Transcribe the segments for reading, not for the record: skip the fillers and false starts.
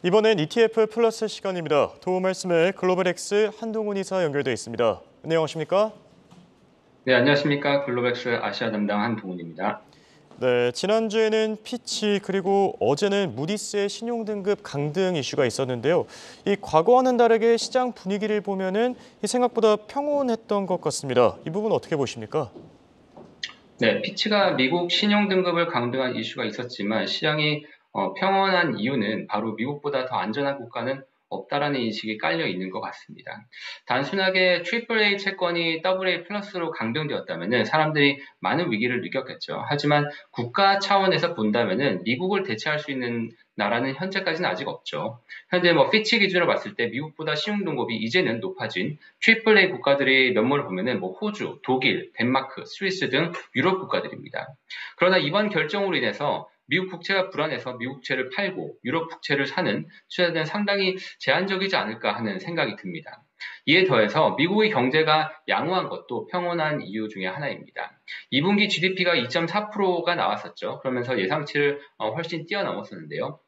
이번엔 ETF 플러스 시간입니다. 도움 말씀에 글로벌엑스 한동훈 이사 연결돼 있습니다. 안녕하십니까? 네, 안녕하십니까. 글로벌엑스 아시아 담당 한동훈입니다. 네, 지난주에는 피치 그리고 어제는 무디스의 신용등급 강등 이슈가 있었는데요. 이 과거와는 다르게 시장 분위기를 보면은 생각보다 평온했던 것 같습니다. 이 부분 어떻게 보십니까? 네, 피치가 미국 신용등급을 강등한 이슈가 있었지만 시장이 평온한 이유는 바로 미국보다 더 안전한 국가는 없다라는 인식이 깔려 있는 것 같습니다. 단순하게 AAA 채권이 AA 플러스로 강등되었다면 사람들이 많은 위기를 느꼈겠죠. 하지만 국가 차원에서 본다면 미국을 대체할 수 있는 나라는 현재까지는 아직 없죠. 현재 피치 기준으로 봤을 때 미국보다 신용등급이 이제는 높아진 AAA 국가들의 면모를 보면은 호주, 독일, 덴마크, 스위스 등 유럽 국가들입니다. 그러나 이번 결정으로 인해서 미국 국채가 불안해서 미국 국채를 팔고 유럽 국채를 사는 투자자들은 상당히 제한적이지 않을까 하는 생각이 듭니다. 이에 더해서 미국의 경제가 양호한 것도 평온한 이유 중에 하나입니다. 2분기 GDP가 2.4%가 나왔었죠. 그러면서 예상치를 훨씬 뛰어넘었었는데요.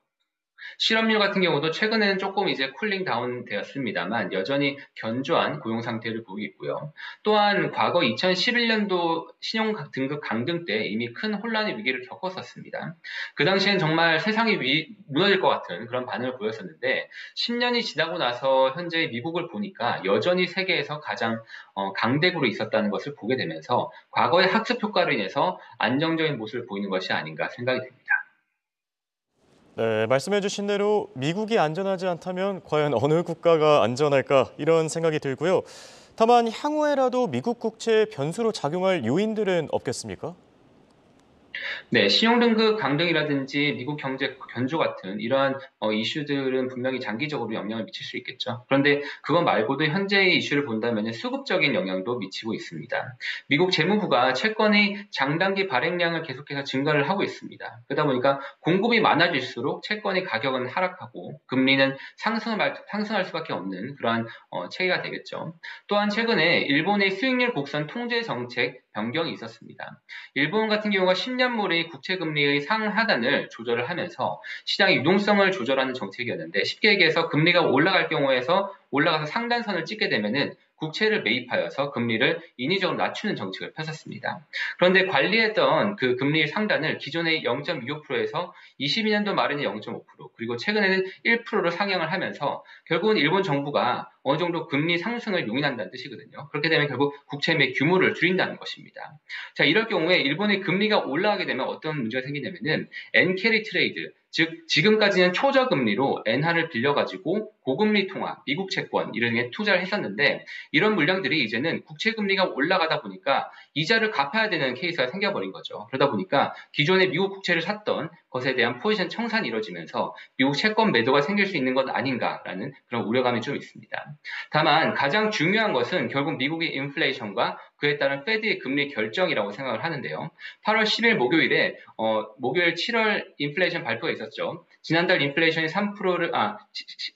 실업률 같은 경우도 최근에는 조금 이제 쿨링 다운 되었습니다만 여전히 견조한 고용 상태를 보이고 있고요. 또한 과거 2011년도 신용 등급 강등 때 이미 큰 혼란의 위기를 겪었었습니다. 그 당시엔 정말 세상이 무너질 것 같은 그런 반응을 보였었는데 10년이 지나고 나서 현재 미국을 보니까 여전히 세계에서 가장 강대국으로 있었다는 것을 보게 되면서 과거의 학습 효과로 인해서 안정적인 모습을 보이는 것이 아닌가 생각이 됩니다. 네, 말씀해 주신 대로 미국이 안전하지 않다면 과연 어느 국가가 안전할까 이런 생각이 들고요. 다만 향후에라도 미국 국채의 변수로 작용할 요인들은 없겠습니까? 네, 신용등급 강등이라든지 미국 경제 견조 같은 이러한 이슈들은 분명히 장기적으로 영향을 미칠 수 있겠죠. 그런데 그것 말고도 현재의 이슈를 본다면 수급적인 영향도 미치고 있습니다. 미국 재무부가 채권의 장단기 발행량을 계속해서 증가를 하고 있습니다. 그러다 보니까 공급이 많아질수록 채권의 가격은 하락하고 금리는 상승할 수밖에 없는 그러한 체계가 되겠죠. 또한 최근에 일본의 수익률 곡선 통제 정책 변경이 있었습니다. 일본 같은 경우가 10년물의 국채금리의 상하단을 조절을 하면서 시장의 유동성을 조절하는 정책이었는데 쉽게 얘기해서 금리가 올라갈 경우에서 올라가서 상단선을 찍게 되면은 국채를 매입하여서 금리를 인위적으로 낮추는 정책을 펼쳤습니다. 그런데 관리했던 그 금리 상단을 기존의 0.25%에서 22년도 말에는 0.5% 그리고 최근에는 1%로 상향을 하면서 결국은 일본 정부가 어느 정도 금리 상승을 용인한다는 뜻이거든요. 그렇게 되면 결국 국채 매 규모를 줄인다는 것입니다. 자, 이럴 경우에 일본의 금리가 올라가게 되면 어떤 문제가 생기냐면은 엔캐리 트레이드, 즉 지금까지는 초저금리로 엔화를 빌려가지고 고금리 통화, 미국 채권 이런 게 투자를 했었는데 이런 물량들이 이제는 국채 금리가 올라가다 보니까 이자를 갚아야 되는 케이스가 생겨버린 거죠. 그러다 보니까 기존에 미국 국채를 샀던 것에 대한 포지션 청산이 이루어지면서 미국 채권 매도가 생길 수 있는 것 아닌가라는 그런 우려감이 좀 있습니다. 다만 가장 중요한 것은 결국 미국의 인플레이션과 그에 따른 페드의 금리 결정이라고 생각을 하는데요. 8월 10일 목요일 7월 인플레이션 발표가 있었죠. 지난달 인플레이션이 3%를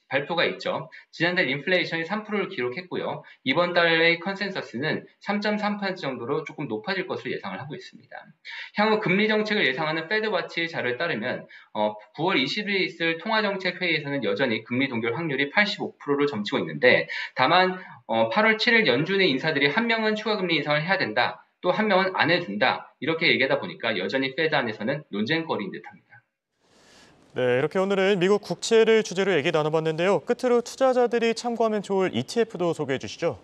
발표가 있죠. 지난달 인플레이션이 3%를 기록했고요. 이번 달의 컨센서스는 3.3% 정도로 조금 높아질 것으로 예상을 하고 있습니다. 향후 금리 정책을 예상하는 페드와치 자료에 따르면 9월 20일 있을 통화정책 회의에서는 여전히 금리 동결 확률이 85%를 점치고 있는데 다만 8월 7일 연준의 인사들이 한 명은 추가 금리 인상을 해야 된다. 또 한 명은 안 해도 된다. 이렇게 얘기하다 보니까 여전히 페드 안에서는 논쟁거리인 듯합니다. 네, 이렇게 오늘은 미국 국채를 주제로 얘기 나눠봤는데요. 끝으로 투자자들이 참고하면 좋을 ETF도 소개해 주시죠.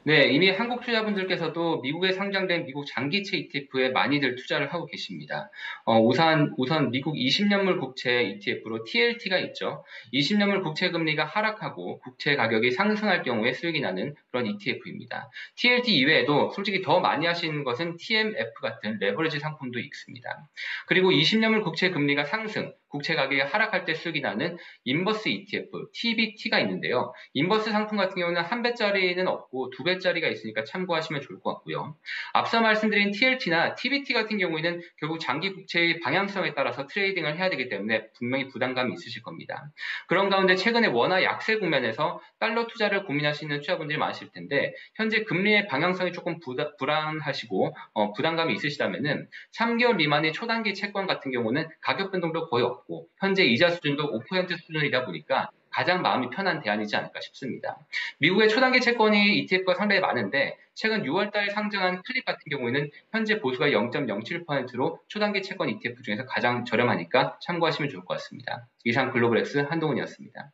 네, 이미 한국 투자분들께서도 미국에 상장된 미국 장기채 ETF에 많이들 투자를 하고 계십니다. 우선 미국 20년물 국채 ETF로 TLT가 있죠. 20년물 국채 금리가 하락하고 국채 가격이 상승할 경우에 수익이 나는 그런 ETF입니다. TLT 이외에도 솔직히 더 많이 하시는 것은 TMF 같은 레버리지 상품도 있습니다. 그리고 20년물 국채 금리가 상승, 국채 가격이 하락할 때 수익이 나는 인버스 ETF, TBT가 있는데요. 인버스 상품 같은 경우는 한 배짜리는 없고 두 배짜리가 있으니까 참고하시면 좋을 것 같고요. 앞서 말씀드린 TLT나 TBT 같은 경우에는 결국 장기 국채의 방향성에 따라서 트레이딩을 해야 되기 때문에 분명히 부담감이 있으실 겁니다. 그런 가운데 최근에 원화 약세 국면에서 달러 투자를 고민하시는 투자분들이 많으실 텐데 현재 금리의 방향성이 조금 불안하시고 부담감이 있으시다면은 3개월 미만의 초단기 채권 같은 경우는 가격 변동도 거의 없고 없고 현재 이자 수준도 5% 수준이다 보니까 가장 마음이 편한 대안이지 않을까 싶습니다. 미국의 초단기 채권이 ETF가 상당히 많은데 최근 6월달 상장한 클립 같은 경우에는 현재 보수가 0.07%로 초단기 채권 ETF 중에서 가장 저렴하니까 참고하시면 좋을 것 같습니다. 이상 글로벌엑스 한동훈이었습니다.